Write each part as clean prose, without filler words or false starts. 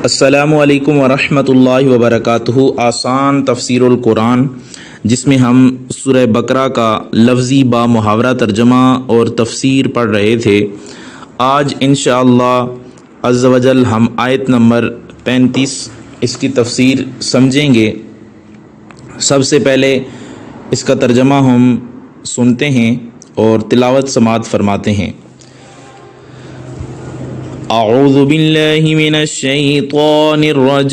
السلام علیکم ورحمۃ اللہ وبرکاتہ۔ آسان تفسیر القرآن، جس میں ہم سورہ بقرہ کا لفظی با محاورہ ترجمہ اور تفسیر پڑھ رہے تھے۔ آج انشاءاللہ عز و جل ہم آیت نمبر 35 اس کی تفسیر سمجھیں گے۔ سب سے پہلے اس کا ترجمہ ہم سنتے ہیں اور تلاوت سماعت فرماتے ہیں۔ اعوذ باللہ من الشیطان الرجیم،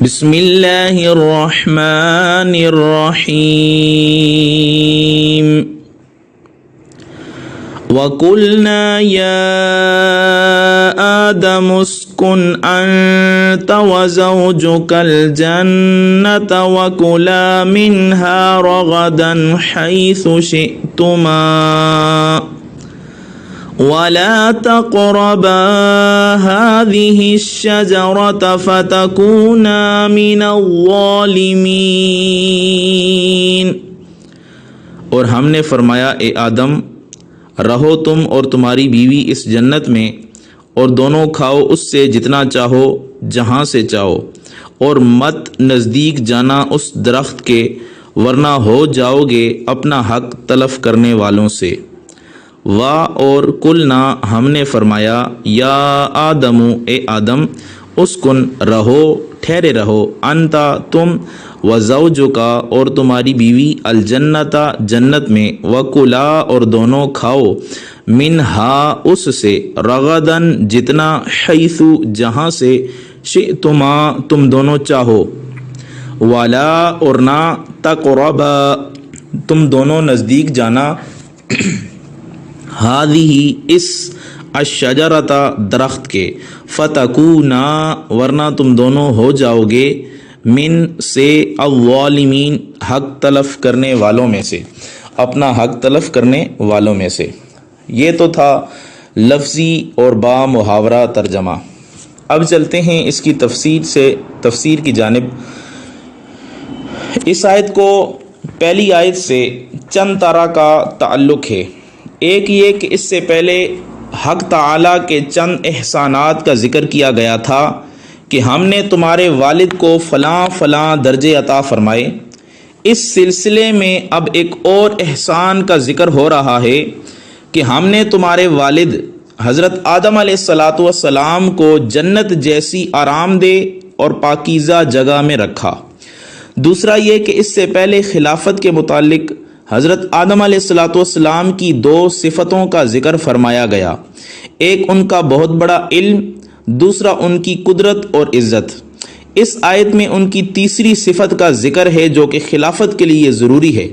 بسم اللہ الرحمن الرحیم۔ وَقُلْنَا يَا آدَمُ اسْكُنْ أَنْتَ وَزَوْجُكَ الْجَنَّةَ وَكُلَا مِنْهَا رَغَدًا حَيْثُ شِئْتُمَا وَلَا تَقْرَبَا هَذِهِ الشَّجَرَةَ فَتَكُونَا مِنَ الظَّالِمِينَ۔ اور ہم نے فرمایا، اے آدم، رہو تم اور تمہاری بیوی اس جنت میں، اور دونوں کھاؤ اس سے جتنا چاہو جہاں سے چاہو، اور مت نزدیک جانا اس درخت کے، ورنہ ہو جاؤ گے اپنا حق تلف کرنے والوں سے۔ اور قلنا، ہم نے فرمایا، یا آدم، اے آدم، اسکن، رہو، ٹھہرے رہو، انتا، تم، وزوجکا، اور تمہاری بیوی، الجنتا، جنت میں، وکلا، اور دونوں کھاؤ، منہا، اس سے، رغدن، جتنا، حیث، جہاں سے، شئتما، تم دونوں چاہو، ولا، اور نہ، تقربا، تم دونوں نزدیک جانا، ہذہ، اس، الشجرۃ، درخت کے، فتکونا، ورنہ تم دونوں ہو جاؤ گے، من، سے، الظالمین، حق تلف کرنے والوں میں سے، اپنا حق تلف کرنے والوں میں سے۔ یہ تو تھا لفظی اور با محاورہ ترجمہ۔ اب چلتے ہیں اس کی تفسیر کی جانب۔ اس آیت کو پہلی آیت سے چند طرح کا تعلق ہے۔ ایک یہ کہ اس سے پہلے حق تعالیٰ کے چند احسانات کا ذکر کیا گیا تھا کہ ہم نے تمہارے والد کو فلاں فلاں درجے عطا فرمائے۔ اس سلسلے میں اب ایک اور احسان کا ذکر ہو رہا ہے کہ ہم نے تمہارے والد حضرت آدم علیہ السلام کو جنت جیسی آرام دہ اور پاکیزہ جگہ میں رکھا۔ دوسرا یہ کہ اس سے پہلے خلافت کے متعلق حضرت آدم علیہ السلام کی دو صفتوں کا ذکر فرمایا گیا، ایک ان کا بہت بڑا علم، دوسرا ان کی قدرت اور عزت۔ اس آیت میں ان کی تیسری صفت کا ذکر ہے جو کہ خلافت کے لیے ضروری ہے،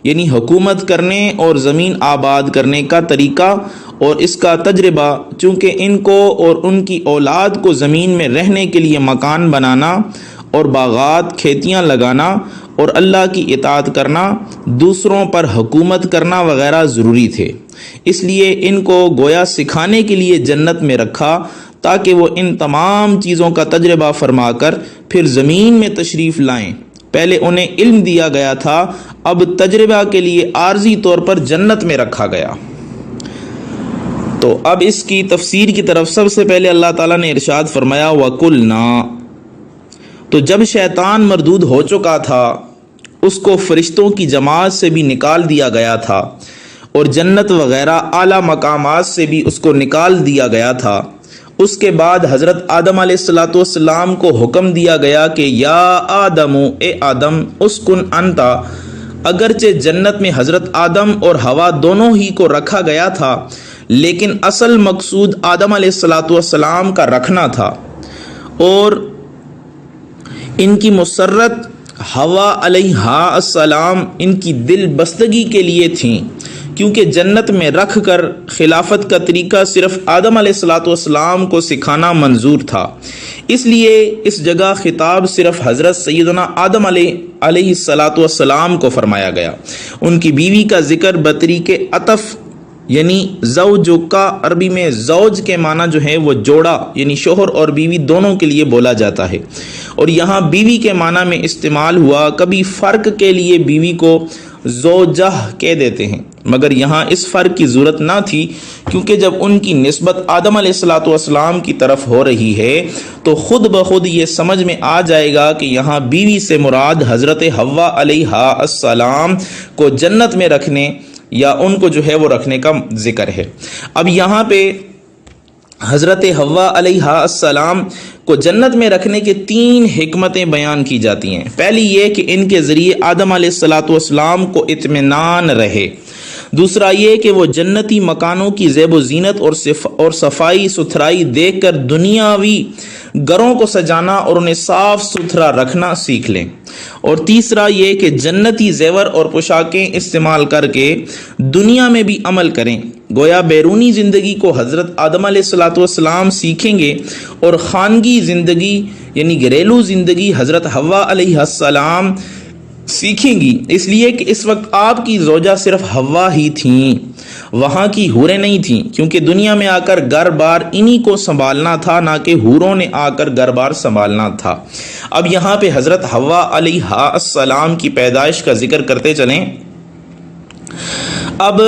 یعنی حکومت کرنے اور زمین آباد کرنے کا طریقہ اور اس کا تجربہ، چونکہ ان کو اور ان کی اولاد کو زمین میں رہنے کے لیے مکان بنانا اور باغات، کھیتیاں لگانا اور اللہ کی اطاعت کرنا، دوسروں پر حکومت کرنا وغیرہ ضروری تھے۔ اس لیے ان کو گویا سکھانے کے لیے جنت میں رکھا تاکہ وہ ان تمام چیزوں کا تجربہ فرما کر پھر زمین میں تشریف لائیں۔ پہلے انہیں علم دیا گیا تھا، اب تجربہ کے لیے عارضی طور پر جنت میں رکھا گیا۔ تو اب اس کی تفسیر کی طرف سب سے پہلے اللہ تعالیٰ نے ارشاد فرمایا، وَقُلْنَا، تو جب شیطان مردود ہو چکا تھا، اس کو فرشتوں کی جماعت سے بھی نکال دیا گیا تھا اور جنت وغیرہ اعلیٰ مقامات سے بھی اس کو نکال دیا گیا تھا۔ اس کے بعد حضرت آدم علیہ السلام کو حکم دیا گیا کہ یا آدم، اے آدم، اسکن انتا، اگرچہ جنت میں حضرت آدم اور حوا دونوں ہی کو رکھا گیا تھا، لیکن اصل مقصود آدم علیہ السلام کا رکھنا تھا، اور ان کی مسرت حوا علیہ السلام ان کی دل بستگی کے لیے تھیں، کیونکہ جنت میں رکھ کر خلافت کا طریقہ صرف آدم علیہ السلام کو سکھانا منظور تھا، اس لیے اس جگہ خطاب صرف حضرت سیدنا آدم علیہ السلام کو فرمایا گیا۔ ان کی بیوی کا ذکر بطریق عطف، یعنی زوج کا عربی میں زوج کے معنی جو ہے وہ جوڑا، یعنی شوہر اور بیوی دونوں کے لیے بولا جاتا ہے، اور یہاں بیوی کے معنی میں استعمال ہوا۔ کبھی فرق کے لیے بیوی کو زوجہ کہہ دیتے ہیں، مگر یہاں اس فرق کی ضرورت نہ تھی، کیونکہ جب ان کی نسبت آدم علیہ الصلوۃ والسلام کی طرف ہو رہی ہے تو خود بخود یہ سمجھ میں آ جائے گا کہ یہاں بیوی سے مراد حضرت حوا علیہ السلام کو جنت میں رکھنے یا ان کو جو ہے وہ رکھنے کا ذکر ہے۔ اب یہاں پہ حضرت حوا علیہ السلام کو جنت میں رکھنے کے 3 حکمتیں بیان کی جاتی ہیں۔ پہلی یہ کہ ان کے ذریعے آدم علیہ الصلوۃ والسلام کو اطمینان رہے، دوسرا یہ کہ وہ جنتی مکانوں کی زیب و زینت اور صفائی ستھرائی دیکھ کر دنیاوی گھروں کو سجانا اور انہیں صاف ستھرا رکھنا سیکھ لیں، اور تیسرا یہ کہ جنتی زیور اور پوشاکیں استعمال کر کے دنیا میں بھی عمل کریں۔ گویا بیرونی زندگی کو حضرت آدم علیہ الصلوۃ والسلام سیکھیں گے اور خانگی زندگی یعنی گھریلو زندگی حضرت حوا علیہ السلام سیکھیں گی، اس لیے کہ اس وقت آپ کی زوجہ صرف حوا ہی تھیں، وہاں کی حوریں نہیں تھیں، کیونکہ دنیا میں آ کر گھر بار انہی کو سنبھالنا تھا، نہ کہ حوروں نے آ کر گھر بار سنبھالنا تھا۔ اب یہاں پہ حضرت حوا علیہ السلام کی پیدائش کا ذکر کرتے چلیں۔ اب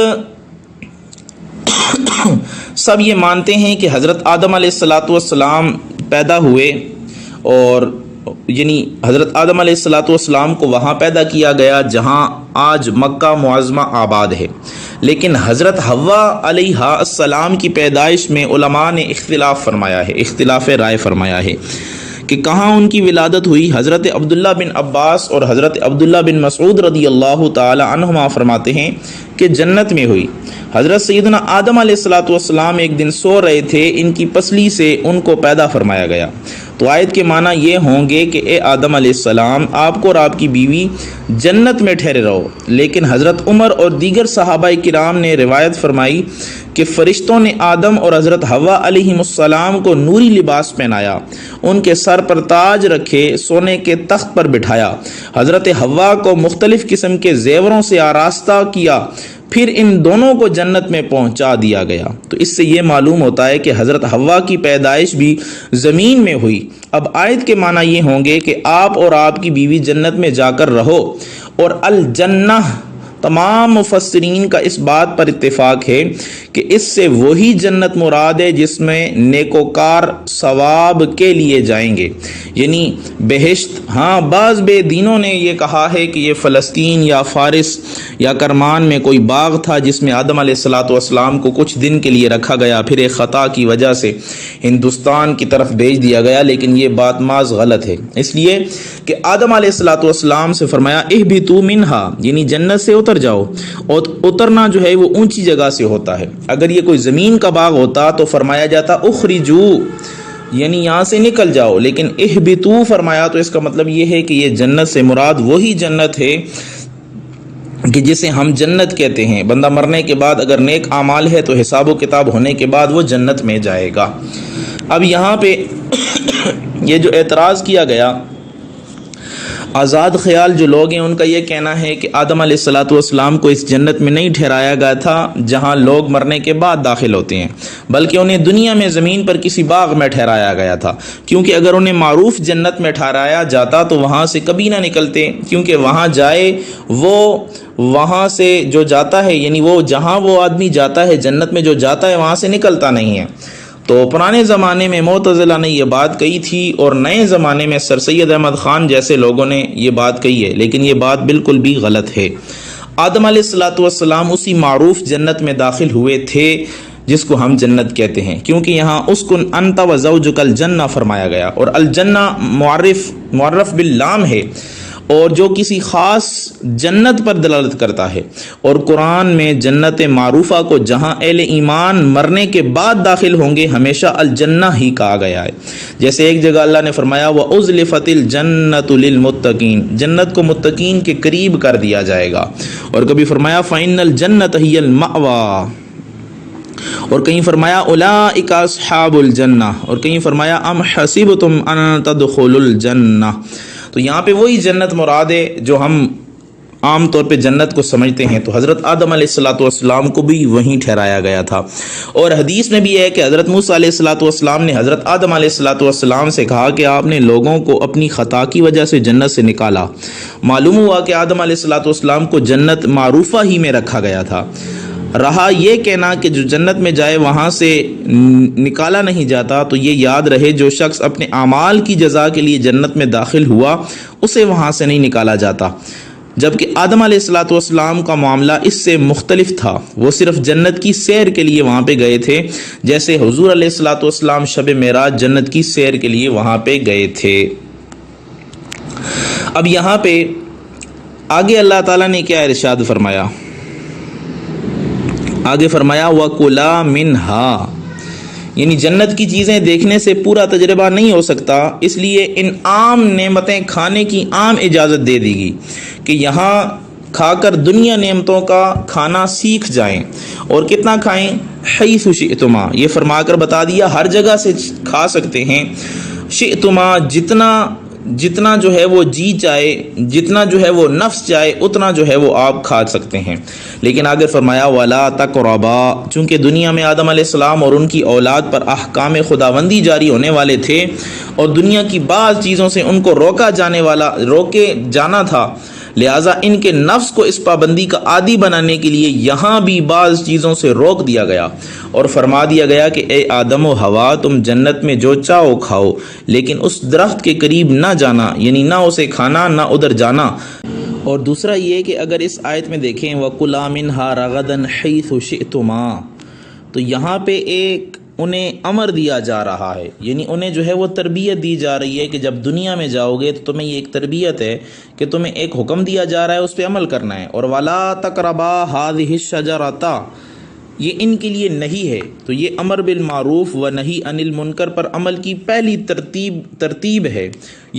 سب یہ مانتے ہیں کہ حضرت آدم علیہ الصلوۃ والسلام پیدا ہوئے، اور یعنی حضرت آدم علیہ الصلوۃ والسلام کو وہاں پیدا کیا گیا جہاں آج مکہ معظمہ آباد ہے، لیکن حضرت حوا علیہ السلام کی پیدائش میں علماء نے اختلاف رائے فرمایا ہے کہ کہاں ان کی ولادت ہوئی۔ حضرت عبداللہ بن عباس اور حضرت عبداللہ بن مسعود رضی اللہ تعالی عنہما فرماتے ہیں کہ جنت میں ہوئی۔ حضرت سیدنا آدم علیہ الصلوۃ والسلام ایک دن سو رہے تھے، ان کی پسلی سے ان کو پیدا فرمایا گیا۔ تو آیت کے معنی یہ ہوں گے کہ اے آدم علیہ السلام، آپ کو اور آپ کی بیوی جنت میں ٹھہرے رہو۔ لیکن حضرت عمر اور دیگر صحابہ کرام نے روایت فرمائی کہ فرشتوں نے آدم اور حضرت حوا علیہ السلام کو نوری لباس پہنایا، ان کے سر پر تاج رکھے، سونے کے تخت پر بٹھایا، حضرت حوا کو مختلف قسم کے زیوروں سے آراستہ کیا، پھر ان دونوں کو جنت میں پہنچا دیا گیا۔ تو اس سے یہ معلوم ہوتا ہے کہ حضرت حوا کی پیدائش بھی زمین میں ہوئی۔ اب آیت کے معنی یہ ہوں گے کہ آپ اور آپ کی بیوی جنت میں جا کر رہو، اور الجنہ تمام مفسرین کا اس بات پر اتفاق ہے کہ اس سے وہی جنت مراد ہے جس میں نیکوکار ثواب کے لیے جائیں گے، یعنی بہشت۔ ہاں، بعض بے دینوں نے یہ کہا ہے کہ یہ فلسطین یا فارس یا کرمان میں کوئی باغ تھا جس میں آدم علیہ الصلوۃ والسلام کو کچھ دن کے لیے رکھا گیا، پھر ایک خطا کی وجہ سے ہندوستان کی طرف بھیج دیا گیا، لیکن یہ بات محض غلط ہے، اس لیے کہ آدم علیہ الصلوۃ والسلام سے فرمایا اہبطوا منہا، یعنی جنت سے اتر جاؤ، اور اترنا جو ہے وہ اونچی جگہ سے ہوتا ہے۔ اگر یہ کوئی زمین کا باغ ہوتا تو فرمایا جاتا اخرجو، یعنی یہاں سے نکل جاؤ، لیکن اہبطوا فرمایا تو اس کا مطلب یہ ہے کہ یہ جنت سے مراد وہی جنت ہے کہ جسے ہم جنت کہتے ہیں۔ بندہ مرنے کے بعد اگر نیک اعمال ہے تو حساب و کتاب ہونے کے بعد وہ جنت میں جائے گا۔ اب یہاں پہ یہ جو اعتراض کیا گیا، آزاد خیال جو لوگ ہیں ان کا یہ کہنا ہے کہ آدم علیہ الصلوۃ والسلام کو اس جنت میں نہیں ٹھہرایا گیا تھا جہاں لوگ مرنے کے بعد داخل ہوتے ہیں، بلکہ انہیں دنیا میں زمین پر کسی باغ میں ٹھہرایا گیا تھا، کیونکہ اگر انہیں معروف جنت میں ٹھہرایا جاتا تو وہاں سے کبھی نہ نکلتے، کیونکہ وہاں جائے وہ وہاں سے جو جاتا ہے، یعنی وہ جہاں وہ آدمی جاتا ہے جنت میں جو جاتا ہے وہاں سے نکلتا نہیں ہے۔ تو پرانے زمانے میں معتزلہ نے یہ بات کہی تھی، اور نئے زمانے میں سر سید احمد خان جیسے لوگوں نے یہ بات کہی ہے، لیکن یہ بات بالکل بھی غلط ہے۔ آدم علیہ الصلوۃ والسلام اسی معروف جنت میں داخل ہوئے تھے جس کو ہم جنت کہتے ہیں، کیونکہ یہاں اسکن انت و زوجک الجنہ فرمایا گیا، اور الجنہ معرف باللام ہے، اور جو کسی خاص جنت پر دلالت کرتا ہے، اور قرآن میں جنت معروفہ کو جہاں اہل ایمان مرنے کے بعد داخل ہوں گے ہمیشہ الجنہ ہی کہا گیا ہے۔ جیسے ایک جگہ اللہ نے فرمایا وَأُزْلِفَتِ الْجَنَّةُ لِلْمُتَّقِينَ، جنت کو متقین کے قریب کر دیا جائے گا، اور کبھی فرمایا فَإِنَّ الْجَنَّةَ هِيَ الْمَأْوَى، اور کہیں فرمایا اولئک اصحاب الجنہ، اور کہیں فرمایا ام حسبتم ان تدخلوا الجنہ۔ تو یہاں پہ وہی جنت مراد ہے جو ہم عام طور پہ جنت کو سمجھتے ہیں، تو حضرت آدم علیہ الصلوۃ والسلام کو بھی وہیں ٹھہرایا گیا تھا۔ اور حدیث میں بھی ہے کہ حضرت موسیٰ علیہ الصلوۃ والسلام نے حضرت آدم علیہ الصلوۃ والسلام سے کہا کہ آپ نے لوگوں کو اپنی خطا کی وجہ سے جنت سے نکالا۔ معلوم ہوا کہ آدم علیہ الصلوۃ والسلام کو جنت معروفہ ہی میں رکھا گیا تھا۔ رہا یہ کہنا کہ جو جنت میں جائے وہاں سے نکالا نہیں جاتا، تو یہ یاد رہے جو شخص اپنے اعمال کی جزا کے لیے جنت میں داخل ہوا اسے وہاں سے نہیں نکالا جاتا، جبکہ آدم علیہ الصلوۃ والسلام کا معاملہ اس سے مختلف تھا۔ وہ صرف جنت کی سیر کے لیے وہاں پہ گئے تھے، جیسے حضور علیہ الصلوۃ والسلام شب معراج جنت کی سیر کے لیے وہاں پہ گئے تھے۔ اب یہاں پہ آگے اللہ تعالیٰ نے کیا ارشاد فرمایا؟ آگے فرمایا وَكُلَا مِنْهَا، یعنی جنت کی چیزیں دیکھنے سے پورا تجربہ نہیں ہو سکتا، اس لیے ان عام نعمتیں کھانے کی عام اجازت دے دی گئی کہ یہاں کھا کر دنیا نعمتوں کا کھانا سیکھ جائیں، اور کتنا کھائیں؟ حیث شئتما، یہ فرما کر بتا دیا ہر جگہ سے کھا سکتے ہیں، شئتما جتنا جو ہے وہ جی چاہے، جتنا جو ہے وہ نفس چاہے اتنا جو ہے وہ آپ کھا سکتے ہیں۔ لیکن آگے فرمایا وَلَا تَقْرَبَا، چونکہ دنیا میں آدم علیہ السلام اور ان کی اولاد پر احکام خداوندی جاری ہونے والے تھے اور دنیا کی بعض چیزوں سے ان کو روکے جانا تھا، لہٰذا ان کے نفس کو اس پابندی کا عادی بنانے کے لیے یہاں بھی بعض چیزوں سے روک دیا گیا اور فرما دیا گیا کہ اے آدم و حوا، تم جنت میں جو چاہو کھاؤ، لیکن اس درخت کے قریب نہ جانا، یعنی نہ اسے کھانا نہ ادھر جانا۔ اور دوسرا یہ کہ اگر اس آیت میں دیکھیں وَكُلَا مِنْهَا رَغَدًا حَيْثُ شِئْتُمَا، تو یہاں پہ ایک انہیں امر دیا جا رہا ہے، یعنی انہیں جو ہے وہ تربیت دی جا رہی ہے کہ جب دنیا میں جاؤ گے تو تمہیں یہ ایک تربیت ہے کہ تمہیں ایک حکم دیا جا رہا ہے، اس پہ عمل کرنا ہے۔ اور وَلَا تَقْرَبَا هَٰذِهِ الشَّجَرَةَ، یہ ان کے لیے نہیں ہے، تو یہ امر بالمعروف و نہی عن المنکر پر عمل کی پہلی ترتیب ہے،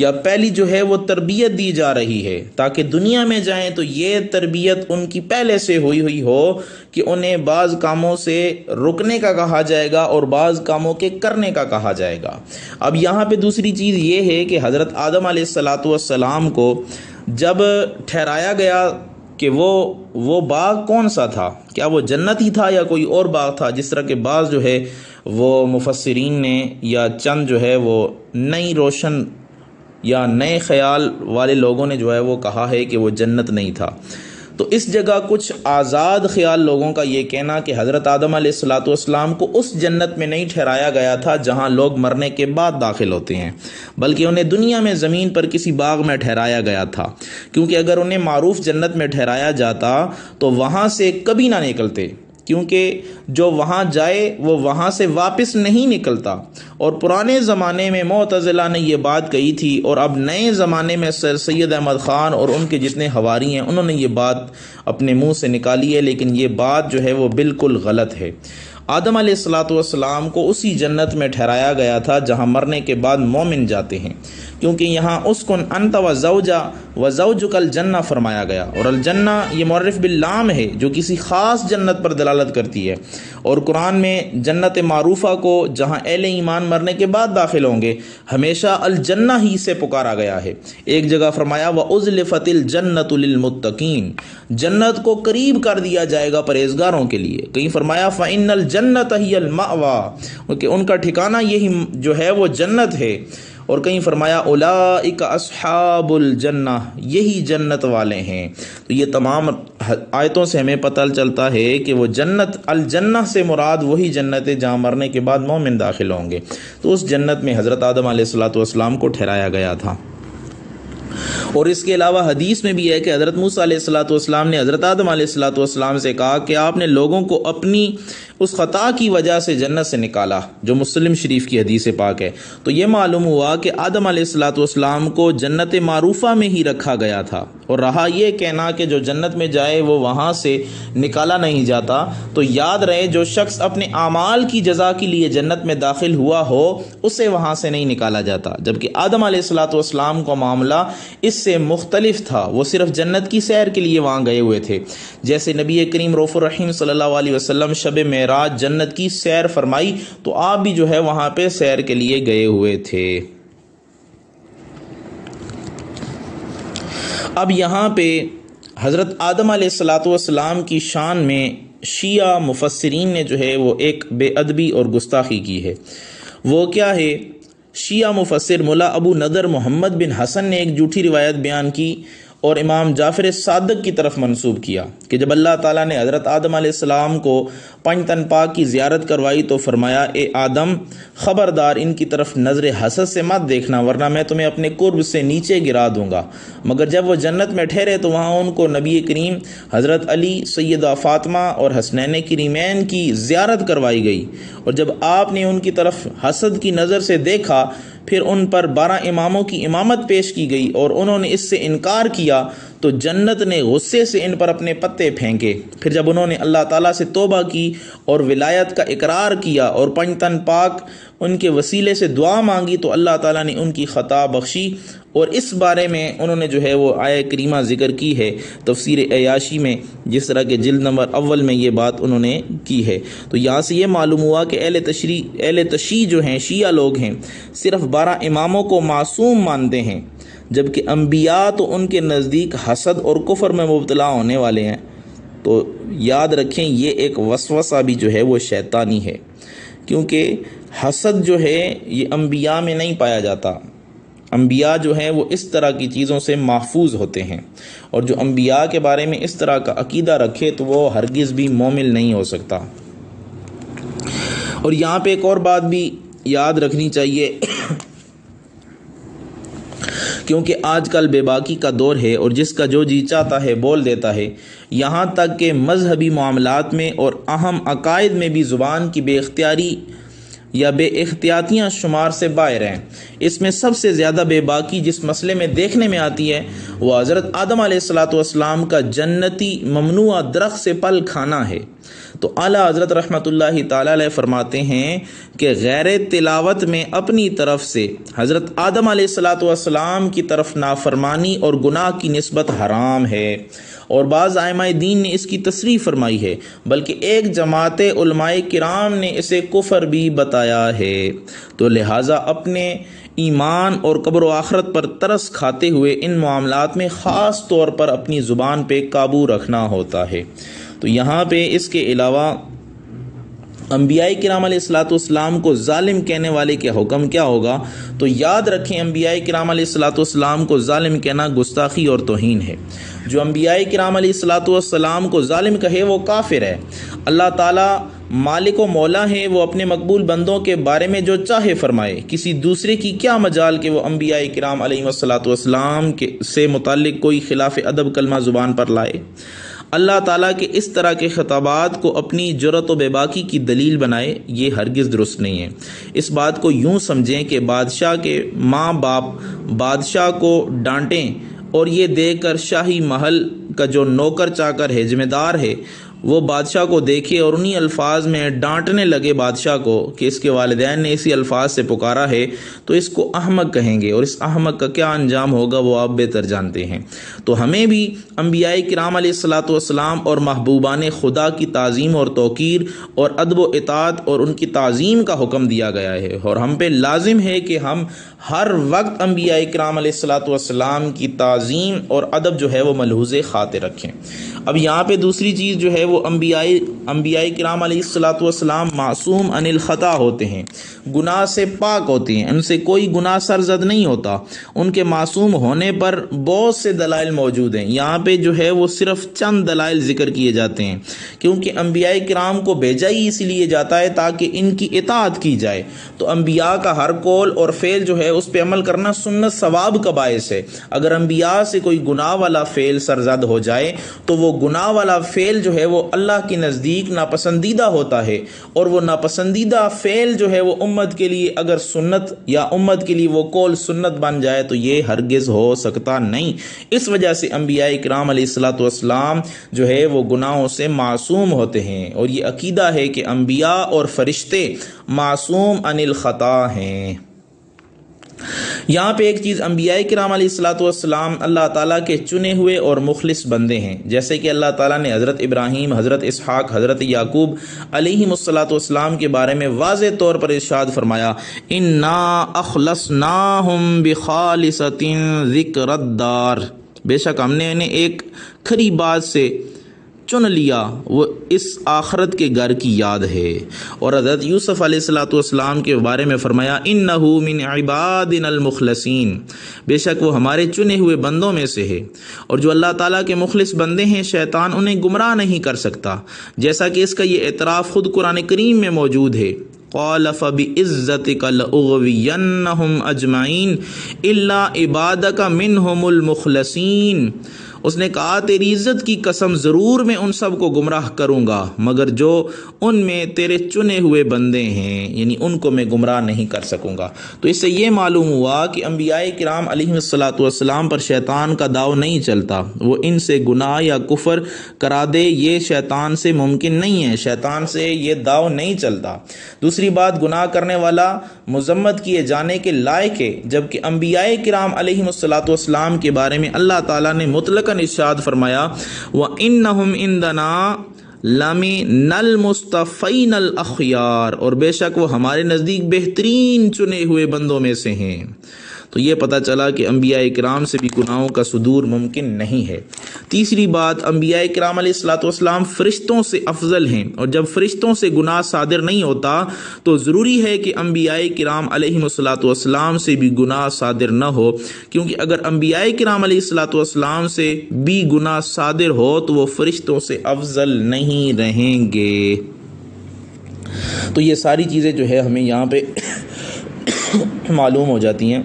یا پہلی جو ہے وہ تربیت دی جا رہی ہے تاکہ دنیا میں جائیں تو یہ تربیت ان کی پہلے سے ہوئی ہو کہ انہیں بعض کاموں سے رکنے کا کہا جائے گا اور بعض کاموں کے کرنے کا کہا جائے گا۔ اب یہاں پہ دوسری چیز یہ ہے کہ حضرت آدم علیہ الصلوۃ والسلام کو جب ٹھہرایا گیا کہ وہ باغ کون سا تھا، کیا وہ جنت ہی تھا یا کوئی اور باغ تھا، جس طرح کے بعض جو ہے وہ مفسرین نے یا چند جو ہے وہ نئی روشن یا نئے خیال والے لوگوں نے جو ہے وہ کہا ہے کہ وہ جنت نہیں تھا۔ تو اس جگہ کچھ آزاد خیال لوگوں کا یہ کہنا کہ حضرت آدم علیہ الصلوۃ والسلام کو اس جنت میں نہیں ٹھہرایا گیا تھا جہاں لوگ مرنے کے بعد داخل ہوتے ہیں، بلکہ انہیں دنیا میں زمین پر کسی باغ میں ٹھہرایا گیا تھا، کیونکہ اگر انہیں معروف جنت میں ٹھہرایا جاتا تو وہاں سے کبھی نہ نکلتے، کیونکہ جو وہاں جائے وہ وہاں سے واپس نہیں نکلتا۔ اور پرانے زمانے میں معتزلہ نے یہ بات کہی تھی، اور اب نئے زمانے میں سر سید احمد خان اور ان کے جتنے حواری ہیں انہوں نے یہ بات اپنے منہ سے نکالی ہے، لیکن یہ بات جو ہے وہ بالکل غلط ہے۔ آدم علیہ الصلوۃ والسلام کو اسی جنت میں ٹھہرایا گیا تھا جہاں مرنے کے بعد مومن جاتے ہیں، کیونکہ یہاں اسکن انت وزوجک الجنہ فرمایا گیا، اور الجنہ یہ معرف باللام ہے جو کسی خاص جنت پر دلالت کرتی ہے، اور قرآن میں جنت معروفہ کو جہاں اہل ایمان مرنے کے بعد داخل ہوں گے ہمیشہ الجنہ ہی سے پکارا گیا ہے۔ ایک جگہ فرمایا وَأُزْلِفَتِ الْجَنَّةُ لِلْمُتَّقِينَ، جنت کو قریب کر دیا جائے گا پرہیزگاروں کے لیے۔ کہیں فرمایا فَإِنَّ الْجَنَّةَ هِيَ الْمَأْوَىٰ، کہ ان کا ٹھکانہ یہی جو ہے وہ جنت ہے۔ اور کہیں فرمایا اولئک اصحاب الجنہ، یہی جنت والے ہیں۔ تو یہ تمام آیتوں سے ہمیں پتہ چلتا ہے کہ وہ جنت، الجنہ سے مراد وہی جنت ہے جہاں مرنے کے بعد مومن داخل ہوں گے، تو اس جنت میں حضرت آدم علیہ الصلوۃ والسلام کو ٹھہرایا گیا تھا۔ اور اس کے علاوہ حدیث میں بھی ہے کہ حضرت موسیٰ علیہ الصلوۃ والسلام نے حضرت آدم علیہ الصلوۃ والسلام سے کہا کہ آپ نے لوگوں کو اپنی اس خطا کی وجہ سے جنت سے نکالا، جو مسلم شریف کی حدیث پاک ہے۔ تو یہ معلوم ہوا کہ آدم علیہ الصلوۃ والسلام کو جنت معروفہ میں ہی رکھا گیا تھا، اور رہا یہ کہنا کہ جو جنت میں جائے وہ وہاں سے نکالا نہیں جاتا، تو یاد رہے جو شخص اپنے اعمال کی جزا کے لیے جنت میں داخل ہوا ہو اسے وہاں سے نہیں نکالا جاتا، جبکہ آدم علیہ الصلوۃ والسلام کا معاملہ اس سے مختلف تھا، وہ صرف جنت کی سیر کے لیے وہاں گئے ہوئے تھے، جیسے نبی کریم رؤوف الرحیم صلی اللہ علیہ وسلم شب معراج جنت کی سیر فرمائی تو آپ بھی جو ہے وہاں پہ سیر کے لیے گئے ہوئے تھے۔ اب یہاں پہ حضرت آدم علیہ الصلوۃ والسلام کی شان میں شیعہ مفسرین نے جو ہے وہ ایک بے ادبی اور گستاخی کی ہے۔ وہ کیا ہے؟ شیعہ مفسر ملا ابو نضر محمد بن حسن نے ایک جھوٹی روایت بیان کی، اور امام جعفر صادق کی طرف منسوب کیا کہ جب اللہ تعالیٰ نے حضرت آدم علیہ السلام کو پنج تن پاک کی زیارت کروائی تو فرمایا اے آدم خبردار ان کی طرف نظر حسد سے مت دیکھنا ورنہ میں تمہیں اپنے قرب سے نیچے گرا دوں گا۔ مگر جب وہ جنت میں ٹھہرے تو وہاں ان کو نبی کریم حضرت علی، سیدہ فاطمہ اور حسنین کریمین کی زیارت کروائی گئی، اور جب آپ نے ان کی طرف حسد کی نظر سے دیکھا پھر ان پر 12 اماموں کی امامت پیش کی گئی اور انہوں نے اس سے انکار کیا تو جنت نے غصے سے ان پر اپنے پتے پھینکے۔ پھر جب انہوں نے اللہ تعالیٰ سے توبہ کی اور ولایت کا اقرار کیا اور پنج تن پاک ان کے وسیلے سے دعا مانگی تو اللہ تعالیٰ نے ان کی خطا بخشی، اور اس بارے میں انہوں نے جو ہے وہ آیہ کریمہ ذکر کی ہے تفسیر عیاشی میں، جس طرح کہ جلد نمبر اول میں یہ بات انہوں نے کی ہے۔ تو یہاں سے یہ معلوم ہوا کہ اہل تشیع جو ہیں، شیعہ لوگ ہیں، صرف 12 اماموں کو معصوم مانتے ہیں، جبکہ انبیاء تو ان کے نزدیک حسد اور کفر میں مبتلا ہونے والے ہیں۔ تو یاد رکھیں یہ ایک وسوسہ بھی جو ہے وہ شیطانی ہے، کیونکہ حسد جو ہے یہ انبیاء میں نہیں پایا جاتا۔ انبیاء جو ہیں وہ اس طرح کی چیزوں سے محفوظ ہوتے ہیں، اور جو انبیاء کے بارے میں اس طرح کا عقیدہ رکھے تو وہ ہرگز بھی مومن نہیں ہو سکتا۔ اور یہاں پہ ایک اور بات بھی یاد رکھنی چاہیے، کیونکہ آج کل بے باکی کا دور ہے اور جس کا جو جی چاہتا ہے بول دیتا ہے، یہاں تک کہ مذہبی معاملات میں اور اہم عقائد میں بھی زبان کی بے اختیاری یا بے احتیاطیاں شمار سے باہر ہیں۔ اس میں سب سے زیادہ بے باکی جس مسئلے میں دیکھنے میں آتی ہے وہ حضرت آدم علیہ السلام کا جنتی ممنوع درخت سے پھل کھانا ہے۔ تو اعلیٰ حضرت رحمۃ اللہ تعالی علیہ فرماتے ہیں کہ غیر تلاوت میں اپنی طرف سے حضرت آدم علیہ السلام کی طرف نافرمانی اور گناہ کی نسبت حرام ہے، اور بعض ائمہ دین نے اس کی تصریح فرمائی ہے، بلکہ ایک جماعت علماء کرام نے اسے کفر بھی بتایا ہے۔ تو لہٰذا اپنے ایمان اور قبر و آخرت پر ترس کھاتے ہوئے ان معاملات میں خاص طور پر اپنی زبان پہ قابو رکھنا ہوتا ہے۔ تو یہاں پہ اس کے علاوہ انبیاء کرام علیہ السلام کو ظالم کہنے والے کا حکم کیا ہوگا؟ تو یاد رکھیں انبیاء کرام علیہ السلام کو ظالم کہنا گستاخی اور توہین ہے۔ جو انبیاء کرام علیہ السلام کو ظالم کہے وہ کافر ہے۔ اللہ تعالیٰ مالک و مولا ہے، وہ اپنے مقبول بندوں کے بارے میں جو چاہے فرمائے، کسی دوسرے کی کیا مجال کہ وہ انبیاء کرام علیہ السلام سے متعلق کوئی خلاف ادب کلمہ زبان پر لائے۔ اللہ تعالیٰ کے اس طرح کے خطابات کو اپنی جرأت و بے باکی کی دلیل بنائے، یہ ہرگز درست نہیں ہے۔ اس بات کو یوں سمجھیں کہ بادشاہ کے ماں باپ بادشاہ کو ڈانٹیں اور یہ دیکھ کر شاہی محل کا جو نوکر چاکر ہے، ذمہ دار ہے، وہ بادشاہ کو دیکھے اور انہی الفاظ میں ڈانٹنے لگے بادشاہ کو کہ اس کے والدین نے اسی الفاظ سے پکارا ہے، تو اس کو احمق کہیں گے، اور اس احمق کا کیا انجام ہوگا وہ آپ بہتر جانتے ہیں۔ تو ہمیں بھی انبیاء کرام علیہ السلام اور محبوبان خدا کی تعظیم اور توقیر اور ادب و اطاعت اور ان کی تعظیم کا حکم دیا گیا ہے، اور ہم پہ لازم ہے کہ ہم ہر وقت انبیاء کرام علیہ السلام کی تعظیم اور ادب جو ہے وہ ملحوظ خاطر رکھیں۔ اب یہاں پہ دوسری چیز جو ہے وہ انبیاء کرام علیہ السلام معصوم عن الخطا ہوتے ہیں، گناہ سے پاک ہوتے ہیں، ان سے کوئی گناہ سرزد نہیں ہوتا۔ ان کے معصوم ہونے پر بہت سے دلائل موجود ہیں، یہاں پہ جو ہے وہ صرف چند دلائل ذکر کیے جاتے ہیں، کیونکہ انبیاء کرام کو بھیجا ہی اس لیے جاتا ہے تاکہ ان کی اطاعت کی جائے۔ تو انبیاء کا ہر قول اور فعل جو ہے اس پہ عمل کرنا سنت ثواب کا باعث ہے۔ اگر انبیاء سے کوئی گناہ والا فعل سرزد ہو جائے تو وہ گناہ والا فعل جو ہے وہ اللہ کے نزدیک ناپسندیدہ ہوتا ہے، اور وہ ناپسندیدہ فعل جو ہے وہ امت کے لیے اگر سنت یا امت کے لیے وہ قول سنت بن جائے تو یہ ہرگز ہو سکتا نہیں۔ اس وجہ سے انبیاء کرام علیہ السلام جو ہے وہ گناہوں سے معصوم ہوتے ہیں، اور یہ عقیدہ ہے کہ انبیاء اور فرشتے معصوم عن الخطا ہیں۔ یہاں پہ ایک چیز، انبیاء کرام علیہ السلام اللہ تعالیٰ کے چنے ہوئے اور مخلص بندے ہیں، جیسے کہ اللہ تعالیٰ نے حضرت ابراہیم، حضرت اسحاق، حضرت یعقوب علیہم السلام کے بارے میں واضح طور پر ارشاد فرمایا، انا اخلصناہم بخالصۃ ذکر الدار، بے شک ہم نے انہیں ایک کھری بات سے چن لیا وہ اس آخرت کے گھر کی یاد ہے۔ اور حضرت یوسف علیہ الصلوۃ والسلام کے بارے میں فرمایا انہ من عبادنا المخلصین، بے شک وہ ہمارے چنے ہوئے بندوں میں سے ہے، اور جو اللہ تعالیٰ کے مخلص بندے ہیں شیطان انہیں گمراہ نہیں کر سکتا، جیسا کہ اس کا یہ اعتراف خود قرآن کریم میں موجود ہے۔ قال فبعزتک لأغوینہم اجمعین الا عبادک منہم المخلصین، اس نے کہا تیری عزت کی قسم ضرور میں ان سب کو گمراہ کروں گا مگر جو ان میں تیرے چنے ہوئے بندے ہیں، یعنی ان کو میں گمراہ نہیں کر سکوں گا۔ تو اس سے یہ معلوم ہوا کہ انبیاء کرام علیہ الصلاۃ والسلام پر شیطان کا داؤ نہیں چلتا، وہ ان سے گناہ یا کفر کرا دے یہ شیطان سے ممکن نہیں ہے، شیطان سے یہ داؤ نہیں چلتا۔ دوسری بات، گناہ کرنے والا مذمت کیے جانے کے لائق ہے، جبکہ انبیاء کرام علیہ الصلاۃ والسلام کے بارے میں اللہ تعالیٰ نے مطلق ارشاد فرمایا وَإِنَّهُمْ عِنْدَنَا لَمِنَ الْمُصْطَفَيْنَ الْأَخْيَارِ، اور بے شک وہ ہمارے نزدیک بہترین چنے ہوئے بندوں میں سے ہیں۔ تو یہ پتہ چلا کہ انبیاء کرام سے بھی گناہوں کا صدور ممکن نہیں ہے۔ تیسری بات، انبیاء کرام علیہ الصلوۃ والسلام فرشتوں سے افضل ہیں، اور جب فرشتوں سے گناہ صادر نہیں ہوتا تو ضروری ہے کہ انبیاء کرام علیہ الصلوۃ والسلام سے بھی گناہ صادر نہ ہو، کیونکہ اگر انبیاء کرام علیہ الصلوۃ والسلام سے بھی گناہ صادر ہو تو وہ فرشتوں سے افضل نہیں رہیں گے۔ تو یہ ساری چیزیں جو ہے ہمیں یہاں پہ معلوم ہو جاتی ہیں۔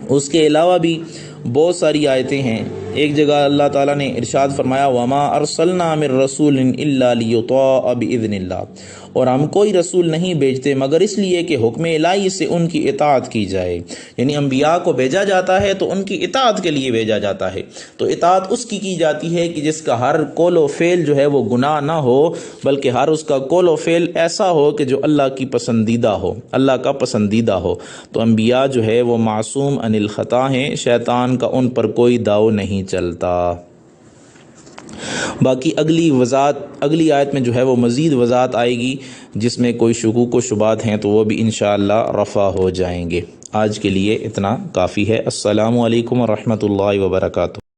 اس کے علاوہ بھی بہت ساری آیتیں ہیں۔ ایک جگہ اللہ تعالیٰ نے ارشاد فرمایا وَمَا أَرْسَلْنَا مِن رَّسُولٍ إِلَّا لِيُطَاعَ بِإِذْنِ اللَّهِ، اور ہم کوئی رسول نہیں بھیجتے مگر اس لیے کہ حکم الہی سے ان کی اطاعت کی جائے، یعنی انبیاء کو بھیجا جاتا ہے تو ان کی اطاعت کے لیے بھیجا جاتا ہے۔ تو اطاعت اس کی جاتی ہے کہ جس کا ہر قول و فعل جو ہے وہ گناہ نہ ہو، بلکہ ہر اس کا قول و فعل ایسا ہو کہ جو اللہ کی پسندیدہ ہو، اللہ کا پسندیدہ ہو۔ تو انبیاء جو ہے وہ معصوم عن الخطا ہیں، شیطان کا ان پر کوئی داؤ نہیں چلتا۔ باقی اگلی آیت میں جو ہے وہ مزید وضاحت آئے گی، جس میں کوئی شکوک و شبہات ہیں تو وہ بھی انشاءاللہ رفع ہو جائیں گے۔ آج کے لیے اتنا کافی ہے۔ السلام علیکم ورحمۃ اللہ وبرکاتہ۔